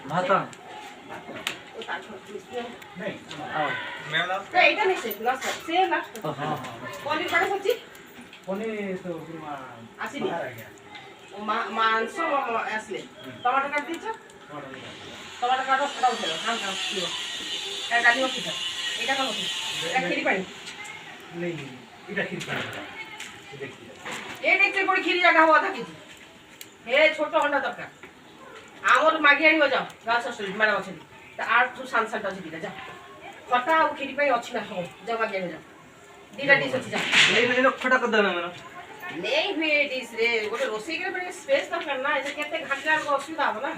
भाता नहीं मैं ना এইটা নিছে লাস্ট সেম লাস্ট हाँ পনির কটা সবজি पनीर तो पूरा আসেনি बाहर आ गया মাংস আসলে টমেটো কাট দিচ্ছ টমেটো কাটো ওটাও ছিল হালকা ছিল এটা কালি হচ্ছে এটা কেন হচ্ছে এটা খিরি পানি नहीं इधर खीर पानी देखिए এই দেখতে করে খিরি জায়গা হওয়া থাকিছি হে ছোট হন্ডা দরকার আমার মাগি আনিব যাও গাছ আসলে ম্যাডাম আছে তা আর তু সানসানটা আছে দিটা যা খটা ଆଉ খিরি পাই ଅଛି ନା ହଉ ଯାଅ ମାଗି ଆଣିବ ଯାଅ ଦିଟା ଡିସ୍ ଅଛି ଯା नहीं तो खटा कर देना मेरा ନେଇ ହୁଏ ଡିସ୍ ରେ ଗୋଟେ ରୋଷେଇ କରିବା ପାଇଁ ସ୍ପେସ୍ ଦରକାର ନା ଏ କେତେ ଘାଟିଲା ବେଳକୁ ଅସୁବିଧା ହବ ନା